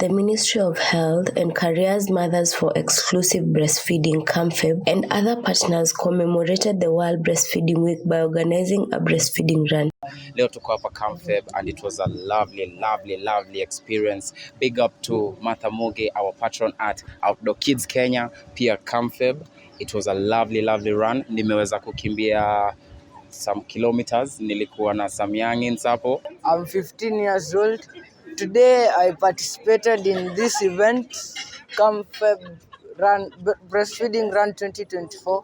The Ministry of Health and Careers Mothers for Exclusive Breastfeeding (CAMFEB) and other partners commemorated the World Breastfeeding Week by organizing a breastfeeding run. Leo tuko hapa CAMFEB and it was a lovely experience. Big up to Martha Muge, our patron at Outdoor Kids Kenya, pia CAMFEB. It was a lovely run. Nimeweza kukimbia some kilometers. Nilikuwa na some youngins hapo. I'm 15 years old. Today I participated in this event, CAMFEB Run, Breastfeeding Run 2024.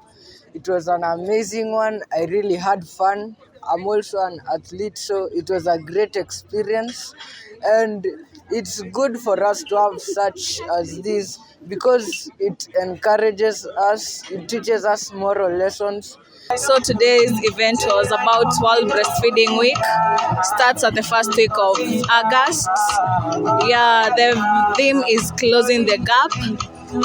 It was an amazing one. I really had fun. I'm also an athlete, so it was a great experience. And it's good for us to have such as this because it encourages us, it teaches us moral lessons. So today's event was about World Breastfeeding Week. Starts at the first week of August. Yeah, the theme is closing the gap.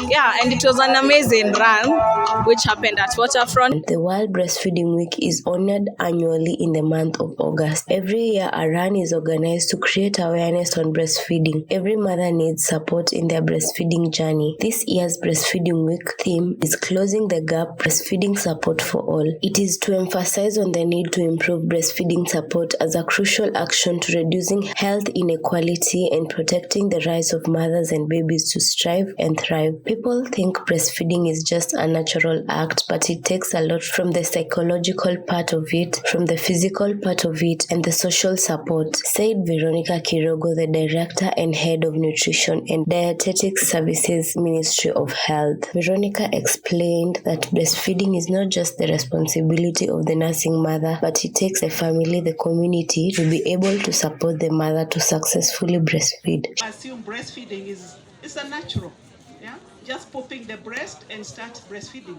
Yeah, and it was an amazing run which happened at Waterfront. The World Breastfeeding Week is honored annually in the month of August. Every year, a run is organized to create awareness on breastfeeding. Every mother needs support in their breastfeeding journey. This year's Breastfeeding Week theme is Closing the Gap, Breastfeeding Support for All. It is to emphasize on the need to improve breastfeeding support as a crucial action to reducing health inequality and protecting the rights of mothers and babies to strive and thrive. People think breastfeeding is just a natural act, but it takes a lot from the psychological part of it, from the physical part of it, and the social support, said Veronica Kirogo, the Director and Head of Nutrition and Dietetics Services, Ministry of Health. Veronica explained that breastfeeding is not just the responsibility of the nursing mother, but it takes the family, the community, to be able to support the mother to successfully breastfeed. I assume breastfeeding is a natural. Yeah, just popping the breast and start breastfeeding,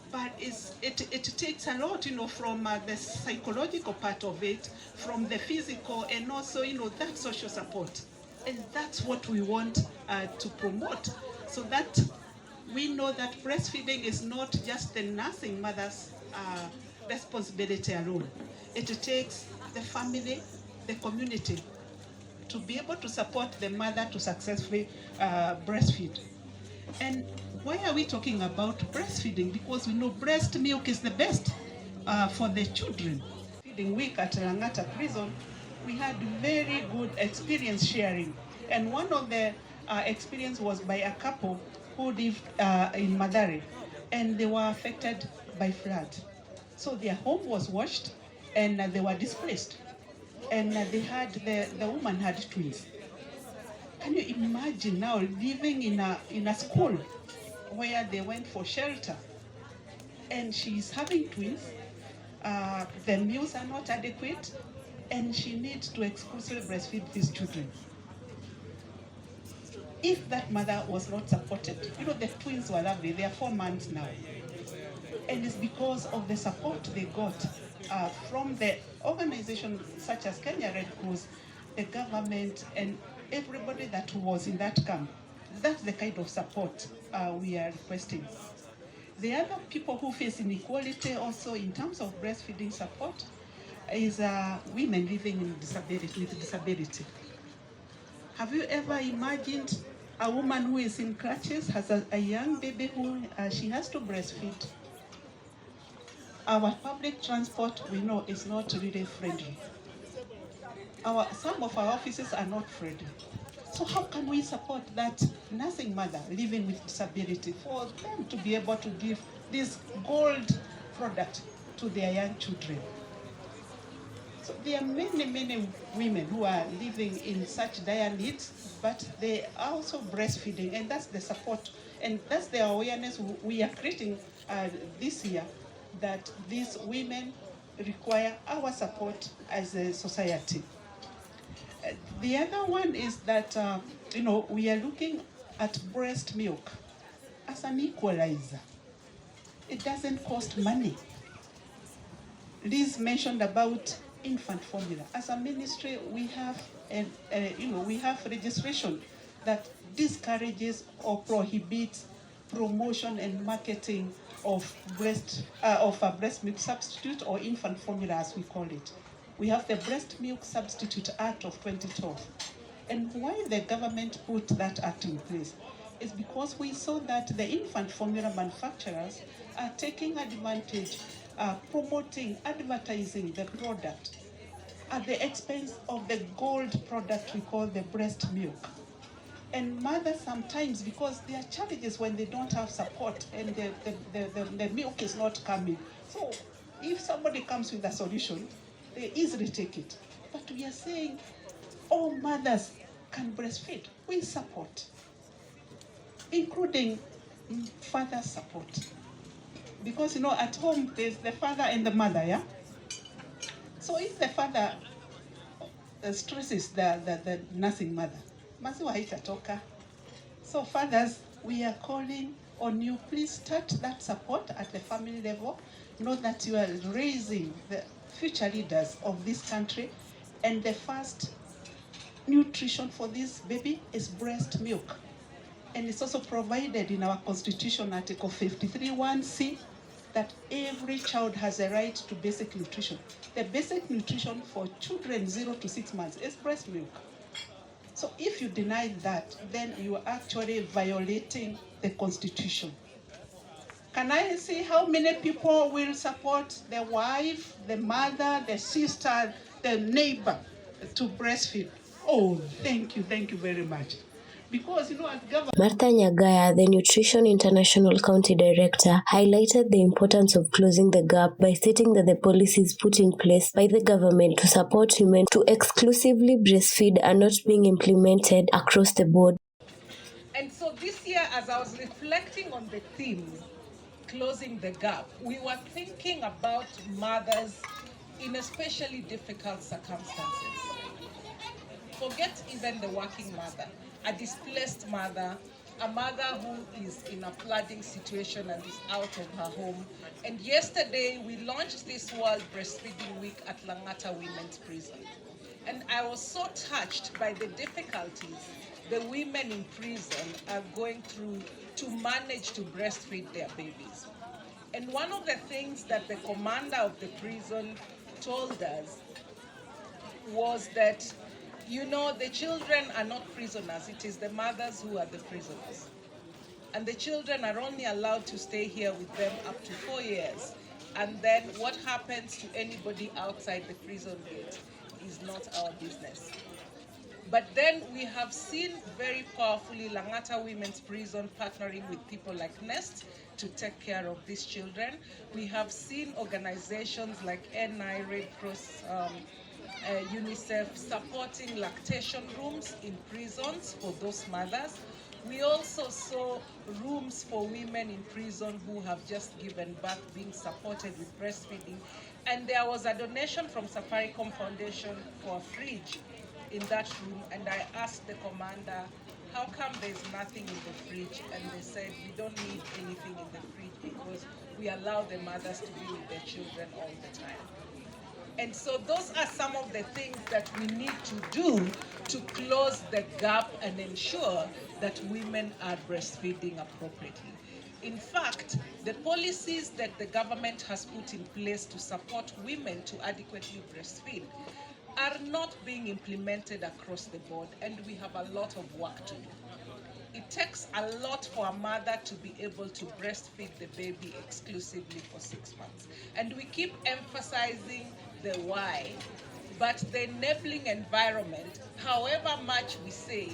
but it takes a lot, from the psychological part of it, from the physical, and also that social support, and that's what we want to promote, so that we know that breastfeeding is not just the nursing mother's responsibility alone. It takes the family, the community, to be able to support the mother to successfully breastfeed. And why are we talking about breastfeeding? Because we know breast milk is the best for the children. Feeding week at Langata prison, we had very good experience sharing. And one of the experience was by a couple who lived in Madare, and they were affected by flood. So their home was washed and they were displaced. And they had, the woman had twins. Can you imagine now living in a school where they went for shelter, and she's having twins, the meals are not adequate, and she needs to exclusively breastfeed these children. If that mother was not supported, the twins were lovely, they are 4 months now, and it's because of the support they got from the organization such as Kenya Red Cross, the government, and everybody that was in that camp. That's the kind of support we are requesting. The other people who face inequality also in terms of breastfeeding support is women living with disability. Have you ever imagined a woman who is in crutches, has a young baby who she has to breastfeed? Our public transport, we know, is not really friendly. Some of our offices are not friendly. So how can we support that nursing mother living with disability for them to be able to give this gold product to their young children? So there are many women who are living in such dire needs, but they are also breastfeeding, and that's the support, and that's the awareness we are creating this year, that these women require our support as a society. The other one is that, we are looking at breast milk as an equalizer. It doesn't cost money. Liz mentioned about infant formula. As a ministry, we have, we have registration that discourages or prohibits promotion and marketing of a breast milk substitute, or infant formula as we call it. We have the Breast Milk Substitute Act of 2012. And why the government put that act in place is because we saw that the infant formula manufacturers are taking advantage, promoting, advertising the product at the expense of the gold product we call the breast milk. And mothers sometimes, because there are challenges when they don't have support and the milk is not coming. So if somebody comes with a solution, they easily take it. But we are saying all mothers can breastfeed with support, including father support. Because at home there's the father and the mother, yeah? So if the father stresses the nursing mother, maziwa haitatoka. So fathers, we are calling on you, please start that support at the family level. Know that you are raising the future leaders of this country, and the first nutrition for this baby is breast milk. And it's also provided in our Constitution, Article 53(1)(c), that every child has a right to basic nutrition. The basic nutrition for children 0 to 6 months is breast milk. So if you deny that, then you are actually violating the Constitution. Can I see how many people will support the wife, the mother, the sister, the neighbor to breastfeed? Oh, thank you very much. Because, as government... Martha Nyagaya, the Nutrition International County Director, highlighted the importance of closing the gap by stating that the policies put in place by the government to support women to exclusively breastfeed are not being implemented across the board. And so this year, as I was reflecting on the theme, closing the gap, we were thinking about mothers in especially difficult circumstances. Forget even the working mother, a displaced mother, a mother who is in a flooding situation and is out of her home. And yesterday we launched this World Breastfeeding Week at Langata Women's Prison. And I was so touched by the difficulties the women in prison are going through to manage to breastfeed their babies. And one of the things that the commander of the prison told us was that, the children are not prisoners. It is the mothers who are the prisoners. And the children are only allowed to stay here with them up to 4 years. And then what happens to anybody outside the prison gate is not our business. But then we have seen very powerfully Langata Women's Prison partnering with people like Nest to take care of these children. We have seen organizations like NI, Red Cross, UNICEF supporting lactation rooms in prisons for those mothers. We also saw rooms for women in prison who have just given birth being supported with breastfeeding. And there was a donation from Safaricom Foundation for a fridge in that room. And I asked the commander, how come there's nothing in the fridge? And they said, we don't need anything in the fridge because we allow the mothers to be with their children all the time. And so those are some of the things that we need to do to close the gap and ensure that women are breastfeeding appropriately. In fact, the policies that the government has put in place to support women to adequately breastfeed are not being implemented across the board, and we have a lot of work to do. It takes a lot for a mother to be able to breastfeed the baby exclusively for 6 months. And we keep emphasizing the why, but the enabling environment, however much we say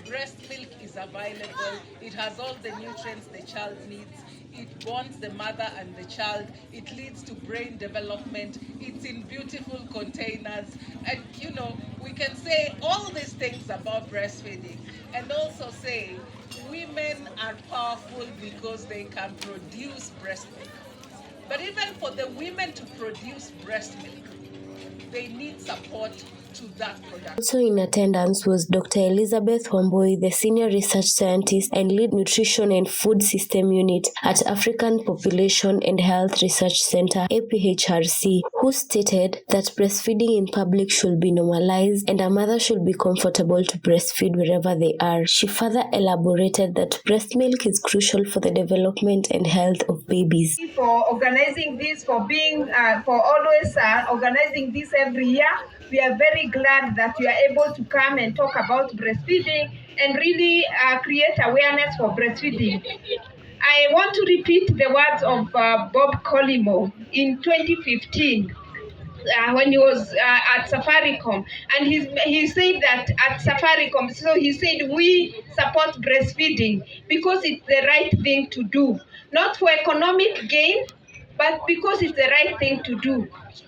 breast milk is available, it has all the nutrients the child needs, it bonds the mother and the child, it leads to brain development, it's in beautiful containers, and we can say all these things about breastfeeding and also say women are powerful because they can produce breast milk. But even for the women to produce breast milk, they need support to that product. Also in attendance was Dr. Elizabeth Wambui, the Senior Research Scientist and Lead Nutrition and Food System Unit at African Population and Health Research Center, APHRC, who stated that breastfeeding in public should be normalized and a mother should be comfortable to breastfeed wherever they are. She further elaborated that breast milk is crucial for the development and health of babies. For organizing this, for being, for always organizing this every year. We are very glad that you are able to come and talk about breastfeeding and really create awareness for breastfeeding. I want to repeat the words of Bob Collymore in 2015 when he was at Safaricom, and he said that at Safaricom, so he said we support breastfeeding because it's the right thing to do, not for economic gain, but because it's the right thing to do.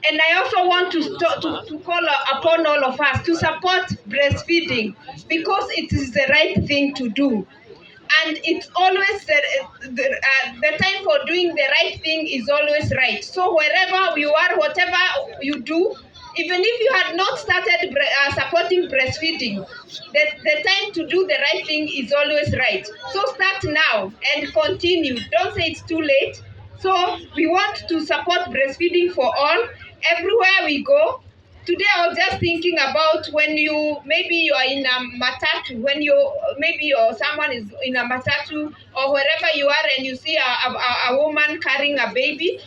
And I also want to call upon all of us to support breastfeeding because it is the right thing to do. And it's always the time for doing the right thing is always right. So wherever you are, whatever you do, even if you had not started supporting breastfeeding, the time to do the right thing is always right. So start now and continue. Don't say it's too late. So we want to support breastfeeding for all, everywhere we go. Today I was just thinking about when maybe you are in a matatu, when someone is in a matatu or wherever you are and you see a woman carrying a baby.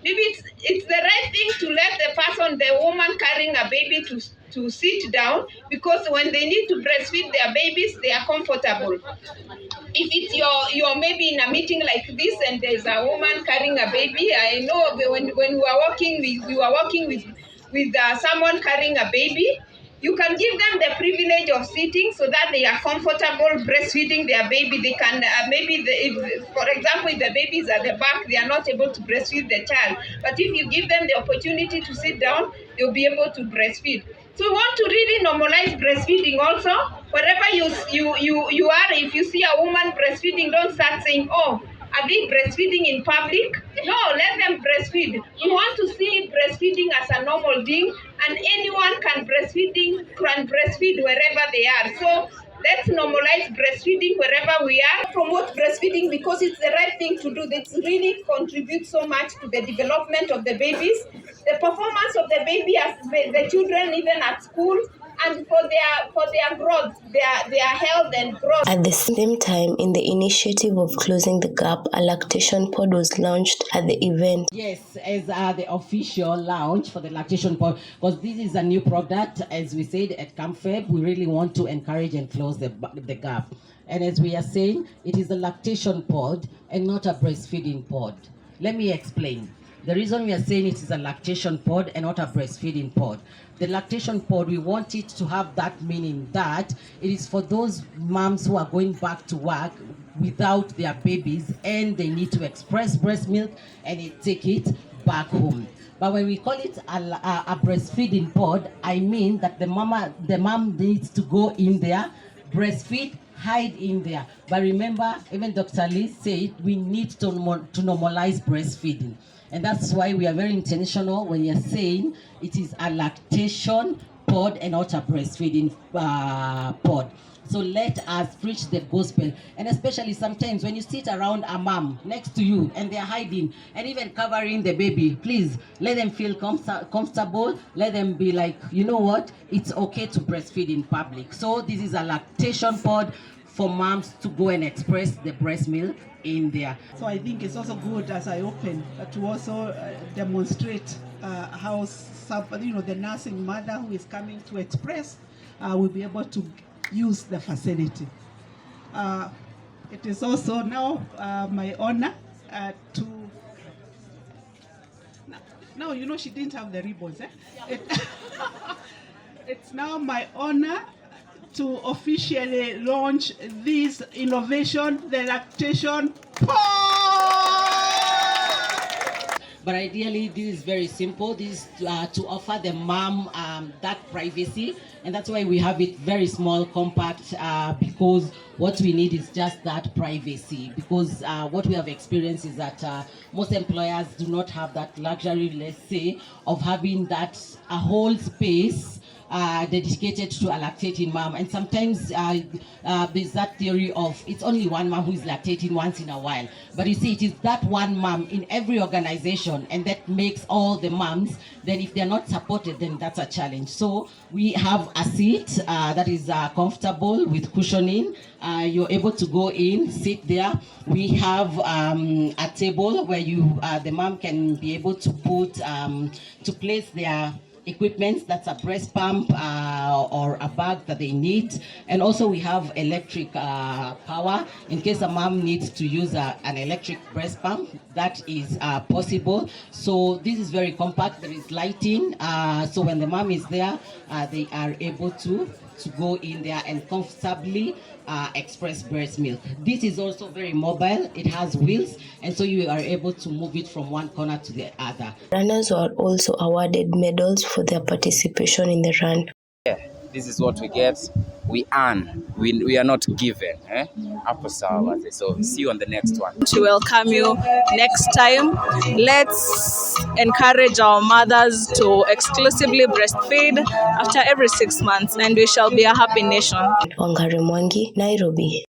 Maybe it's the right thing to let the woman carrying a baby to sit down, because when they need to breastfeed their babies, they are comfortable. If it's you're maybe in a meeting like this and there's a woman carrying a baby, I know when we were working with someone carrying a baby, you can give them the privilege of sitting so that they are comfortable breastfeeding their baby. They can for example, if the baby is at the back, they are not able to breastfeed the child. But if you give them the opportunity to sit down, they'll be able to breastfeed. So we want to really normalize breastfeeding also. Wherever you are, if you see a woman breastfeeding, don't start saying, oh, are they breastfeeding in public? No, let them breastfeed. We want to see breastfeeding as a normal thing, and anyone can breastfeed wherever they are. So let's normalize breastfeeding wherever we are. Promote breastfeeding because it's the right thing to do. It really contributes so much to the development of the babies, the performance of the baby, as the children, even at school, and for their growth, their health and growth. At the same time, in the initiative of closing the gap, a lactation pod was launched at the event. Yes, as the official launch for the lactation pod, because this is a new product, as we said at CamFeb, we really want to encourage and close the gap. And as we are saying, it is a lactation pod and not a breastfeeding pod. Let me explain. The reason we are saying it is a lactation pod and not a breastfeeding pod. The lactation pod, we want it to have that meaning that it is for those moms who are going back to work without their babies and they need to express breast milk and take it back home. But when we call it a breastfeeding pod, I mean that the mom needs to go in there, breastfeed, hide in there. But remember, even Dr. Lee said we need to normalize breastfeeding. And that's why we are very intentional when you're saying it is a lactation pod and not a breastfeeding pod. So let us preach the gospel. And especially sometimes when you sit around a mom next to you and they're hiding and even covering the baby, please let them feel comfortable. Let them be like, you know what, it's okay to breastfeed in public. So this is a lactation pod for moms to go and express the breast milk in there. So I think it's also good, as I open, to also demonstrate how the nursing mother who is coming to express will be able to use the facility. It is also now my honor to. Now she didn't have the ribbons. It's now my honor to officially launch this innovation, the lactation pod. But ideally, this is very simple. This is to offer the mom that privacy, and that's why we have it very small, compact, because what we need is just that privacy. Because what we have experienced is that most employers do not have that luxury, let's say, of having that a whole space dedicated to a lactating mom. And sometimes there's that theory of it's only one mom who is lactating once in a while. But you see, it is that one mom in every organization, and that makes all the moms. Then if they're not supported, then that's a challenge. So we have a seat that is comfortable with cushioning. You're able to go in, sit there. We have a table where the mom can be able to put, to place their equipment, that's a breast pump or a bag that they need. And also we have electric power in case a mom needs to use an electric breast pump, that is possible. So this is very compact, there is lighting, so when the mom is there, they are able to go in there and comfortably express breast milk. This is also very mobile, it has wheels, and so you are able to move it from one corner to the other. Runners were also awarded medals for their participation in the run. Yeah, this is what we get. We earn. We are not given. Hapo sawa. So see you on the next one. To welcome you next time. Let's encourage our mothers to exclusively breastfeed after every 6 months, and we shall be a happy nation. Wangari Mwangi, Nairobi.